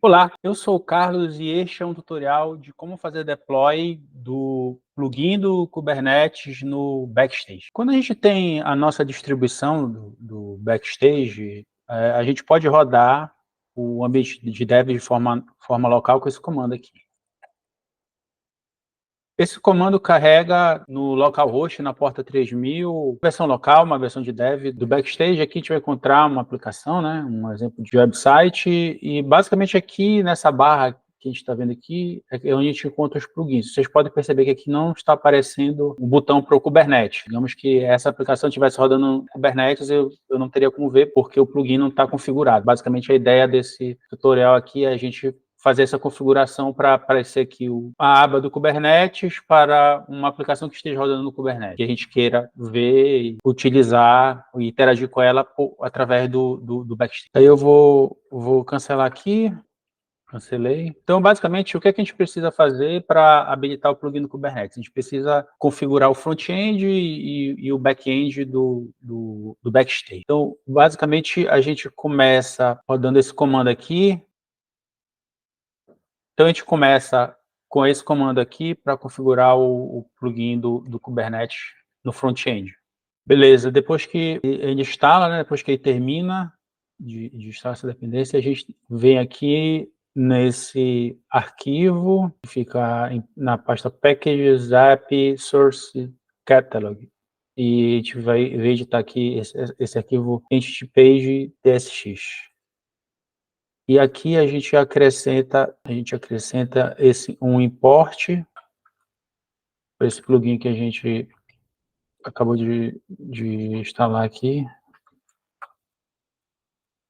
Olá, eu sou o Carlos e este é um tutorial de como fazer deploy do plugin do Kubernetes no Backstage. Quando a gente tem a nossa distribuição do Backstage, a gente pode rodar o ambiente de dev de forma local com esse comando aqui. Esse comando carrega no localhost, na porta 3000, versão local, uma versão de dev do Backstage. Aqui a gente vai encontrar uma aplicação, né, um exemplo de website, e basicamente aqui nessa barra que a gente está vendo aqui, é onde a gente encontra os plugins. Vocês podem perceber que aqui não está aparecendo o botão para o Kubernetes. Digamos que essa aplicação estivesse rodando no Kubernetes, eu não teria como ver, porque o plugin não está configurado. Basicamente, a ideia desse tutorial aqui é a gente fazer essa configuração para aparecer aqui a aba do Kubernetes para uma aplicação que esteja rodando no Kubernetes, que a gente queira ver, utilizar e interagir com ela através do Backstage. Aí eu vou cancelar aqui. Cancelei. Então, basicamente, o que é que a gente precisa fazer para habilitar o plugin do Kubernetes? A gente precisa configurar o front-end e o back-end do Backstage. Então, basicamente, a gente começa rodando esse comando aqui. Então, a gente começa com esse comando aqui para configurar o plugin do Kubernetes no front-end. Beleza, depois que ele instala, né, depois que ele termina de instalar essa dependência, a gente vem aqui nesse arquivo, que fica na pasta Packages, App, Source, Catalog. E a gente vai editar aqui esse arquivo Entity Page TSX. E aqui a gente acrescenta um import para esse plugin que a gente acabou de instalar aqui.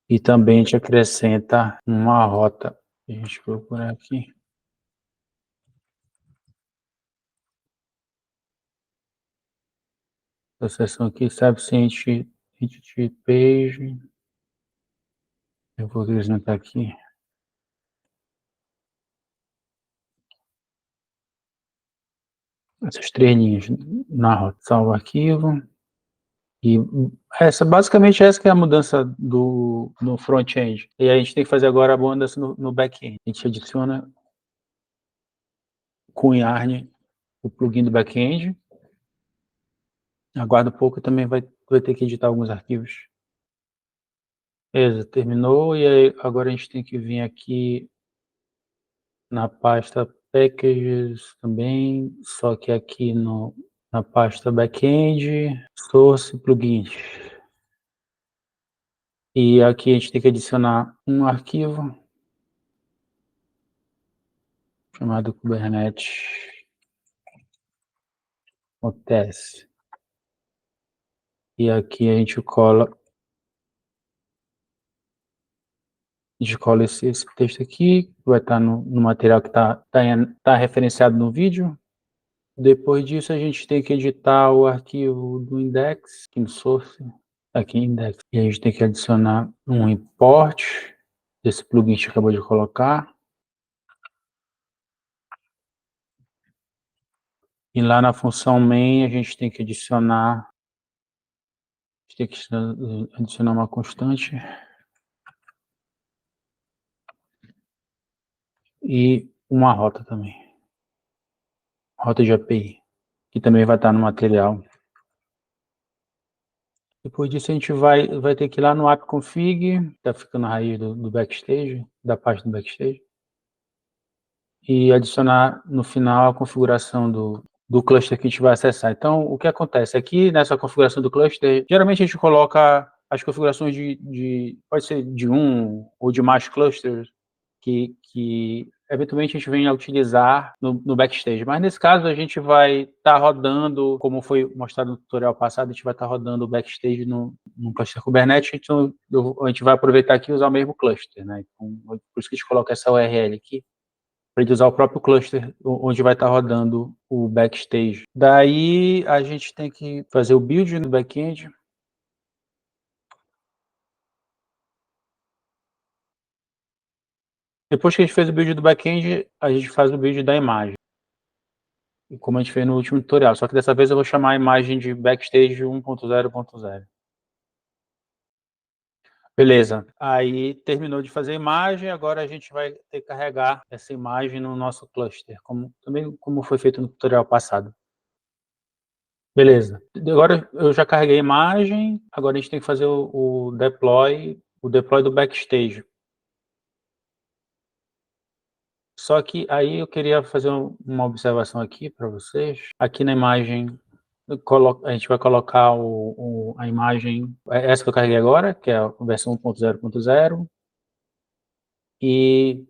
E também a gente acrescenta uma rota. A gente procura aqui. A seção aqui, Subsente Entity Page. Eu vou acrescentar aqui essas três linhas na rota. Salvo arquivo. E basicamente essa que é a mudança no front-end. E a gente tem que fazer agora a mudança no back-end. A gente adiciona com Yarn o plugin do back-end. Aguarda um pouco, também vai ter que editar alguns arquivos. Beleza, terminou. E aí, agora a gente tem que vir aqui na pasta Packages também, só que aqui na pasta Backend, Source, Plugins. E aqui a gente tem que adicionar um arquivo chamado Kubernetes.ts. E aqui a gente cola esse texto aqui, que vai estar no material que está referenciado no vídeo. Depois disso, a gente tem que editar o arquivo do index, aqui no source, aqui em index. E a gente tem que adicionar um import desse plugin que a gente acabou de colocar. E lá na função main, a gente tem que adicionar uma constante e uma rota também. Rota de API, que também vai estar no material. Depois disso, a gente vai ter que ir lá no app-config, está ficando a raiz do Backstage, da parte do Backstage, e adicionar no final a configuração do cluster que a gente vai acessar. Então, o que acontece aqui nessa configuração do cluster, geralmente a gente coloca as configurações pode ser de um ou de mais clusters, que eventualmente a gente venha a utilizar no Backstage. Mas nesse caso a gente vai estar rodando, como foi mostrado no tutorial passado, a gente vai estar rodando o Backstage no cluster Kubernetes, então a gente vai aproveitar aqui e usar o mesmo cluster, né? Então, por isso que a gente coloca essa URL aqui, para gente usar o próprio cluster onde vai estar rodando o Backstage. Daí a gente tem que fazer o build no backend. Depois que a gente fez o build do backend, a gente faz o build da imagem, como a gente fez no último tutorial, só que dessa vez eu vou chamar a imagem de Backstage 1.0.0. Beleza. Aí terminou de fazer a imagem, agora a gente vai ter que carregar essa imagem no nosso cluster, também como foi feito no tutorial passado. Beleza. Agora eu já carreguei a imagem, agora a gente tem que fazer o deploy do Backstage. Só que aí eu queria fazer uma observação aqui para vocês. Aqui na imagem, a gente vai colocar a imagem, essa que eu carreguei agora, que é a versão 1.0.0, e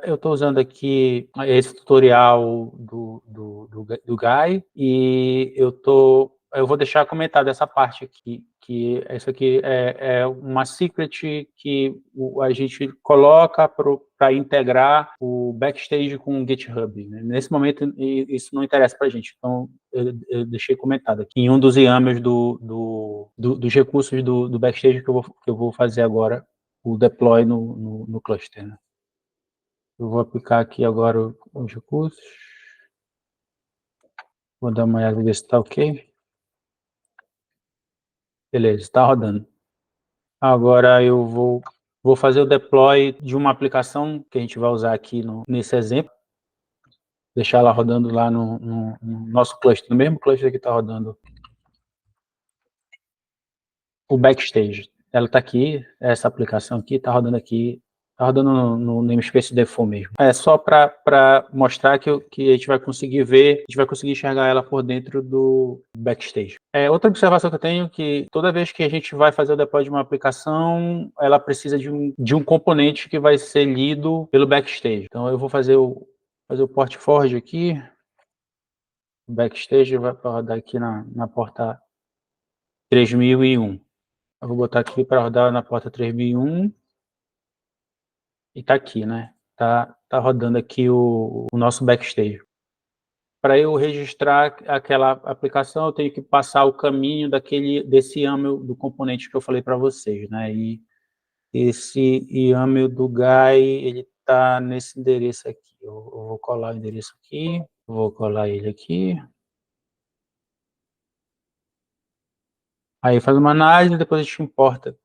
eu estou usando aqui esse tutorial do Guy, e eu vou deixar comentado essa parte aqui, que isso aqui é uma secret que a gente coloca para integrar o Backstage com o GitHub, né? Nesse momento, isso não interessa para a gente, então eu deixei comentado aqui em um dos YAMLs dos recursos do Backstage que eu vou fazer agora, o deploy no cluster, né? Eu vou aplicar aqui agora os recursos. Vou dar uma olhada ver se está ok. Beleza, está rodando. Agora eu vou fazer o deploy de uma aplicação que a gente vai usar aqui nesse exemplo. Deixar ela rodando lá no nosso cluster, no mesmo cluster que está rodando o Backstage. Ela está aqui, essa aplicação aqui está rodando aqui. Está rodando no namespace default mesmo. É só para mostrar que a gente vai conseguir ver, a gente vai conseguir enxergar ela por dentro do Backstage. Outra observação que eu tenho é que toda vez que a gente vai fazer o deploy de uma aplicação, ela precisa de um componente que vai ser lido pelo Backstage. Então eu vou fazer o port forward aqui. O Backstage vai rodar aqui na porta 3001. Eu vou botar aqui para rodar na porta 3001. E tá aqui, né? Tá rodando aqui o nosso Backstage. Para eu registrar aquela aplicação, eu tenho que passar o caminho desse YAML do componente que eu falei para vocês, né? E esse YAML do Guy, ele tá nesse endereço aqui. Eu vou colar o endereço aqui, vou colar ele aqui. Aí faz uma análise, depois a gente importa.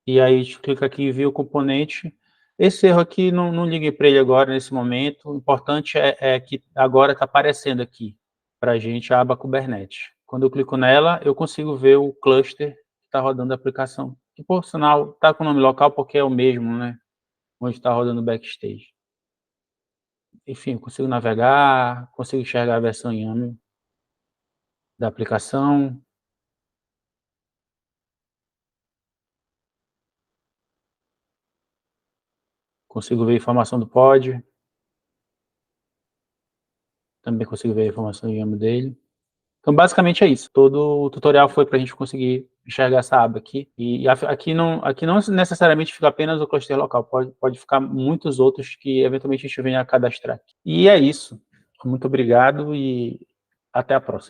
E aí a gente clica aqui em View Componente. Esse erro aqui, não liguei para ele agora, nesse momento. O importante é que agora está aparecendo aqui para a gente a aba Kubernetes. Quando eu clico nela, eu consigo ver o cluster que está rodando a aplicação. Que, por sinal, está com o nome local porque é o mesmo, né? Onde está rodando o Backstage. Enfim, eu consigo navegar, consigo enxergar a versão YAML da aplicação. Consigo ver a informação do pod. Também consigo ver a informação YAML dele. Então, basicamente é isso. Todo o tutorial foi para a gente conseguir enxergar essa aba aqui. E aqui não necessariamente fica apenas o cluster local, pode ficar muitos outros que eventualmente a gente venha a cadastrar. E é isso. Muito obrigado e até a próxima.